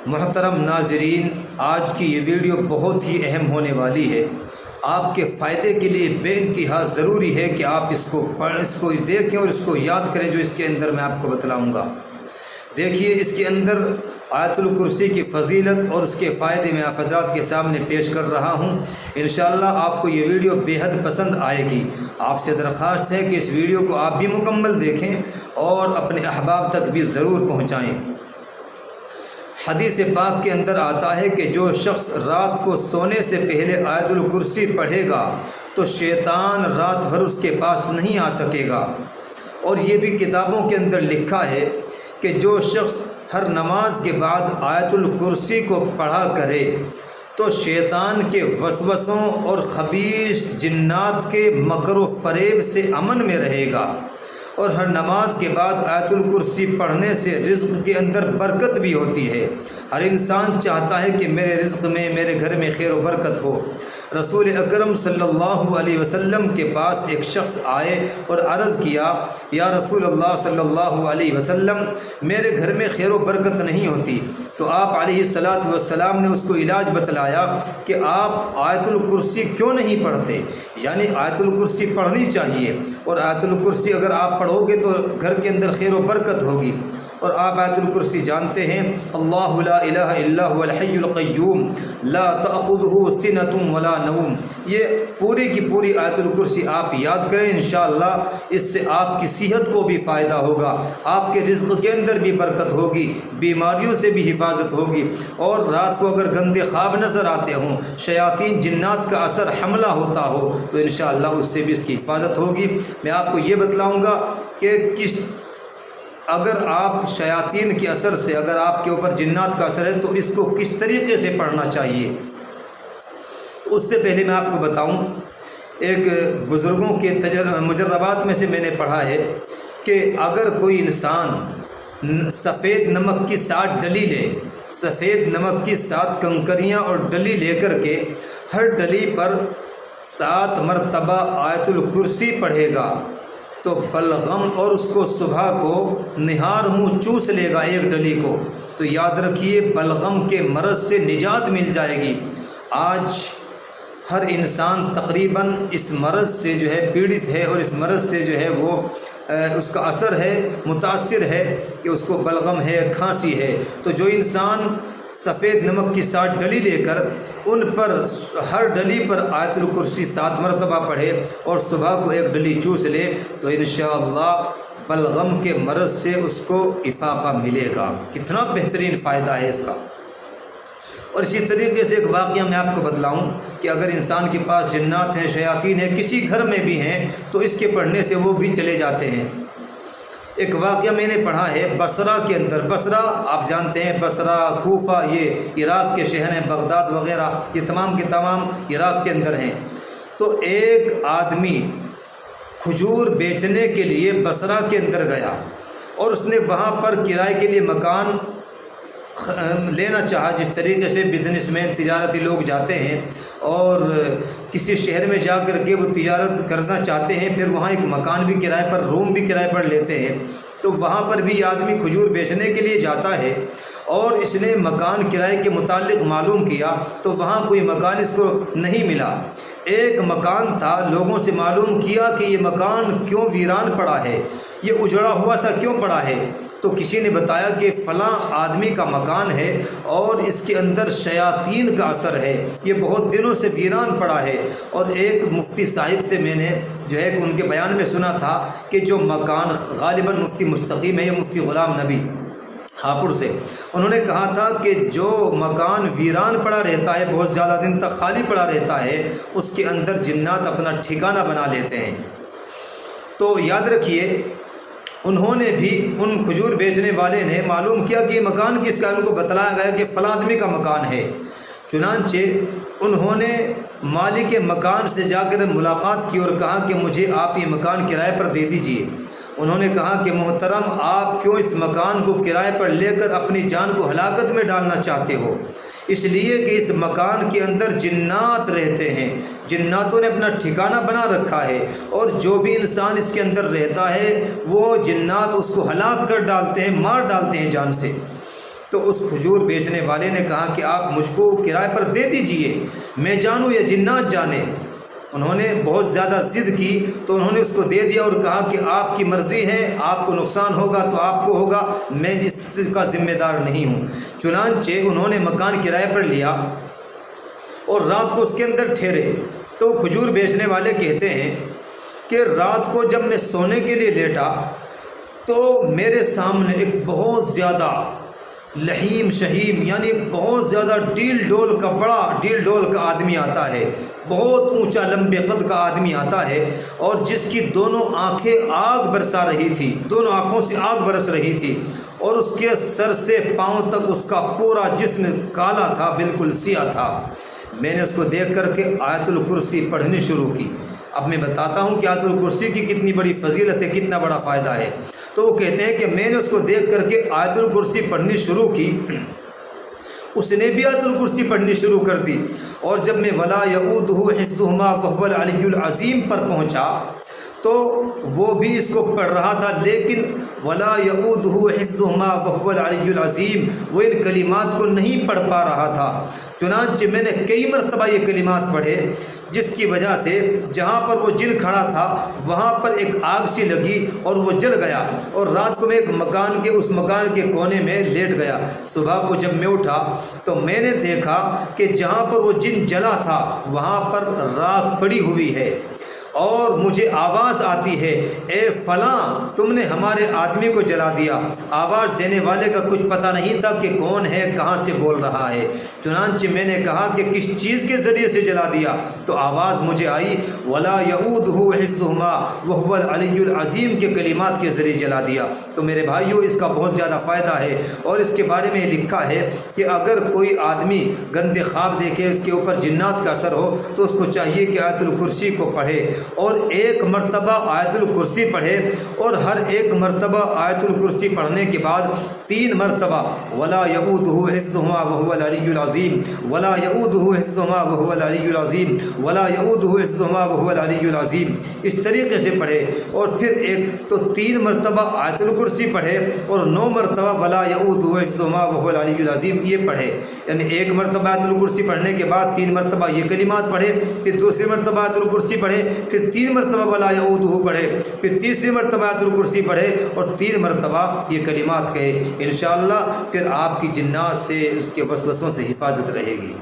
محترم ناظرین، آج کی یہ ویڈیو بہت ہی اہم ہونے والی ہے۔ آپ کے فائدے کے لیے بے انتہا ضروری ہے کہ آپ اس کو دیکھیں اور اس کو یاد کریں جو اس کے اندر میں آپ کو بتلاؤں گا۔ دیکھیے، اس کے اندر آیت الکرسی کی فضیلت اور اس کے فائدے میں آپ حضرات کے سامنے پیش کر رہا ہوں۔ انشاءاللہ آپ کو یہ ویڈیو بے حد پسند آئے گی۔ آپ سے درخواست ہے کہ اس ویڈیو کو آپ بھی مکمل دیکھیں اور اپنے احباب تک بھی ضرور پہنچائیں۔ حدیث پاک کے اندر آتا ہے کہ جو شخص رات کو سونے سے پہلے آیت الکرسی پڑھے گا تو شیطان رات بھر اس کے پاس نہیں آ سکے گا۔ اور یہ بھی کتابوں کے اندر لکھا ہے کہ جو شخص ہر نماز کے بعد آیت الکرسی کو پڑھا کرے تو شیطان کے وسوسوں اور خبیث جنات کے مکر و فریب سے امن میں رہے گا۔ اور ہر نماز کے بعد آیت الکرسی پڑھنے سے رزق کے اندر برکت بھی ہوتی ہے۔ ہر انسان چاہتا ہے کہ میرے رزق میں، میرے گھر میں خیر و برکت ہو۔ رسول اکرم صلی اللہ علیہ وسلم کے پاس ایک شخص آئے اور عرض کیا، یا رسول اللہ صلی اللہ علیہ وسلم، میرے گھر میں خیر و برکت نہیں ہوتی۔ تو آپ علیہ السلام نے اس کو علاج بتلایا کہ آپ آیت الکرسی کیوں نہیں پڑھتے، یعنی آیت الکرسی پڑھنی چاہیے، اور آیت الکرسی اگر آپ پڑھو گے تو گھر کے اندر خیر و برکت ہوگی۔ اور آپ آیت الکرسی جانتے ہیں، اللہ لا الہ الا هو الحی القیوم لا تأخذہ سنۃ ولا نوم۔ یہ پوری کی پوری آیت الکرسی آپ یاد کریں، انشاءاللہ اس سے آپ کی صحت کو بھی فائدہ ہوگا، آپ کے رزق کے اندر بھی برکت ہوگی، بیماریوں سے بھی حفاظت ہوگی۔ اور رات کو اگر گندے خواب نظر آتے ہوں، شیاطین جنات کا اثر حملہ ہوتا ہو تو انشاءاللہ اس سے بھی اس کی حفاظت ہوگی۔ میں آپ کو یہ بتلاؤں گا کہ اگر آپ شیاطین کے اثر سے، اگر آپ کے اوپر جنات کا اثر ہے تو اس کو کس طریقے سے پڑھنا چاہیے۔ تو اس سے پہلے میں آپ کو بتاؤں، ایک بزرگوں کے مجربات میں سے میں نے پڑھا ہے کہ اگر کوئی انسان سفید نمک کی 7 ڈلی لے، سفید نمک کی 7 کنکریاں اور ڈلی لے کر کے ہر ڈلی پر 7 مرتبہ آیت الکرسی پڑھے گا تو بلغم، اور اس کو صبح کو نہار منہ چوس لے گا ایک ڈلی کو، تو یاد رکھیے بلغم کے مرض سے نجات مل جائے گی۔ آج ہر انسان تقریباً اس مرض سے جو ہے پیڑت ہے، اور اس مرض سے جو ہے وہ اس کا اثر ہے، متاثر ہے کہ اس کو بلغم ہے، کھانسی ہے۔ تو جو انسان سفید نمک کی 7 ڈلی لے کر ان پر ہر ڈلی پر آیت الکرسی 7 مرتبہ پڑھے اور صبح کو ایک ڈلی چوس لے تو انشاءاللہ بلغم کے مرض سے اس کو افاقہ ملے گا۔ کتنا بہترین فائدہ ہے اس کا۔ اور اسی طریقے سے ایک واقعہ میں آپ کو بتلاؤں کہ اگر انسان کے پاس جنات ہیں، شیاطین ہیں، کسی گھر میں بھی ہیں تو اس کے پڑھنے سے وہ بھی چلے جاتے ہیں۔ ایک واقعہ میں نے پڑھا ہے بصرہ کے اندر، بصرہ آپ جانتے ہیں، بصرہ، کوفہ یہ عراق کے شہر ہیں، بغداد وغیرہ یہ تمام کے تمام عراق کے اندر ہیں۔ تو ایک آدمی کھجور بیچنے کے لیے بصرہ کے اندر گیا اور اس نے وہاں پر کرائے کے لیے مکان لینا چاہا۔ جس طریقے سے بزنس مین، تجارتی لوگ جاتے ہیں اور کسی شہر میں جا کر کے وہ تجارت کرنا چاہتے ہیں، پھر وہاں ایک مکان بھی کرائے پر، روم بھی کرائے پر لیتے ہیں۔ تو وہاں پر بھی آدمی کھجور بیچنے کے لیے جاتا ہے اور اس نے مکان کرائے کے متعلق معلوم کیا تو وہاں کوئی مکان اس کو نہیں ملا۔ ایک مکان تھا، لوگوں سے معلوم کیا کہ یہ مکان کیوں ویران پڑا ہے، یہ اجڑا ہوا سا کیوں پڑا ہے۔ تو کسی نے بتایا کہ فلاں آدمی کا مکان ہے اور اس کے اندر شیاطین کا اثر ہے، یہ بہت دنوں سے ویران پڑا ہے۔ اور ایک مفتی صاحب سے میں نے جو ہے ان کے بیان میں سنا تھا کہ جو مکان، غالباً مفتی مستقیم ہے، یہ مفتی غلام نبی ہاپوڑ سے، انہوں نے کہا تھا کہ جو مکان ویران پڑا رہتا ہے، بہت زیادہ دن تک خالی پڑا رہتا ہے، اس کے اندر جنات اپنا ٹھکانہ بنا لیتے ہیں۔ تو یاد رکھیے، انہوں نے بھی، ان کھجور بیچنے والے نے معلوم کیا کہ یہ مکان کس کا، ان کو بتلایا گیا کہ فلاں آدمی کا مکان ہے۔ چنانچہ انہوں نے مالک مکان سے جا کر ملاقات کی اور کہا کہ مجھے آپ یہ مکان کرائے پر دے دیجئے۔ انہوں نے کہا کہ محترم، آپ کیوں اس مکان کو کرائے پر لے کر اپنی جان کو ہلاکت میں ڈالنا چاہتے ہو؟ اس لیے کہ اس مکان کے اندر جنات رہتے ہیں، جناتوں نے اپنا ٹھکانہ بنا رکھا ہے، اور جو بھی انسان اس کے اندر رہتا ہے وہ جنات اس کو ہلاک کر ڈالتے ہیں، مار ڈالتے ہیں جان سے۔ تو اس کھجور بیچنے والے نے کہا کہ آپ مجھ کو کرائے پر دے دیجئے، میں جانوں یا جنات جانے۔ انہوں نے بہت زیادہ ضد کی تو انہوں نے اس کو دے دیا اور کہا کہ آپ کی مرضی ہے، آپ کو نقصان ہوگا تو آپ کو ہوگا، میں اس کا ذمہ دار نہیں ہوں۔ چنانچہ انہوں نے مکان کرائے پر لیا اور رات کو اس کے اندر ٹھہرے۔ تو کھجور بیچنے والے کہتے ہیں کہ رات کو جب میں سونے کے لیے لیٹا تو میرے سامنے ایک بہت زیادہ لحیم شہیم یعنی ایک بہت زیادہ ڈیل ڈول کا بڑا ڈیل ڈول کا آدمی آتا ہے، بہت اونچا لمبے قد کا آدمی آتا ہے، اور جس کی دونوں آنکھیں آگ برسا رہی تھی، دونوں آنکھوں سے آگ برس رہی تھی، اور اس کے سر سے پاؤں تک اس کا پورا جسم کالا تھا، بالکل سیاہ تھا۔ میں نے اس کو دیکھ کر کے آیت الکرسی پڑھنی شروع کی۔ اب میں بتاتا ہوں کہ آیت الکرسی کی کتنی بڑی فضیلت ہے، کتنا بڑا فائدہ ہے۔ تو وہ کہتے ہیں کہ میں نے اس کو دیکھ کر کے آیت الکرسی پڑھنی شروع کی، اس نے بھی آیت الکرسی پڑھنی شروع کر دی، اور جب میں ولا یؤودہ حفظہما وہو العلی العظیم پر پہنچا تو وہ بھی اس کو پڑھ رہا تھا، لیکن ولا یؤودہ حفظہما وہو العلی العظیم وہ ان کلمات کو نہیں پڑھ پا رہا تھا۔ چنانچہ میں نے کئی مرتبہ یہ کلمات پڑھے، جس کی وجہ سے جہاں پر وہ جن کھڑا تھا وہاں پر ایک آگ سی لگی اور وہ جل گیا، اور رات کو میں ایک اس مکان کے کونے میں لیٹ گیا۔ صبح کو جب میں اٹھا تو میں نے دیکھا کہ جہاں پر وہ جن جلا تھا وہاں پر راکھ پڑی ہوئی ہے، اور مجھے آواز آتی ہے، اے فلاں تم نے ہمارے آدمی کو جلا دیا۔ آواز دینے والے کا کچھ پتہ نہیں تھا کہ کون ہے، کہاں سے بول رہا ہے۔ چنانچہ میں نے کہا کہ کس چیز کے ذریعے سے جلا دیا؟ تو آواز مجھے آئی ولا یؤودہ حفظہما وہو العلی العظیم کے کلمات کے ذریعے جلا دیا۔ تو میرے بھائیوں اس کا بہت زیادہ فائدہ ہے، اور اس کے بارے میں لکھا ہے کہ اگر کوئی آدمی گندے خواب دیکھے، اس کے اوپر جنات کا اثر ہو، تو اس کو چاہیے کہ آیت الکرسی کو پڑھے، اور ایک مرتبہ آیت الکرسی پڑھے، اور ہر ایک مرتبہ آیت الکرسی پڑھنے کے بعد 3 مرتبہ ولا یؤودہ حفظہما وہو العلی العظیم، ولا یؤودہ حفظہما وہو العلی العظیم، ولا یؤودہ حفظہما وہو العلی العظیم، اس طریقے سے پڑھے۔ اور پھر ایک تو 3 مرتبہ آیت الکرسی پڑھے، اور 9 مرتبہ ولا یؤودہ حفظہما وہو العلی العظیم یہ پڑھے، یعنی ایک مرتبہ آیت الکرسی پڑھنے کے بعد 3 مرتبہ یہ کلمات پڑھے، پھر دوسری مرتبہ آیت الکرسی پڑھے، پھر 3 مرتبہ ولا یؤودہ پڑھے، پھر تیسری مرتبہ آیت الکرسی پڑھے، اور 3 مرتبہ یہ کلمات کہے۔ انشاءاللہ پھر آپ کی جنات سے، اس کے وسوسوں سے حفاظت رہے گی۔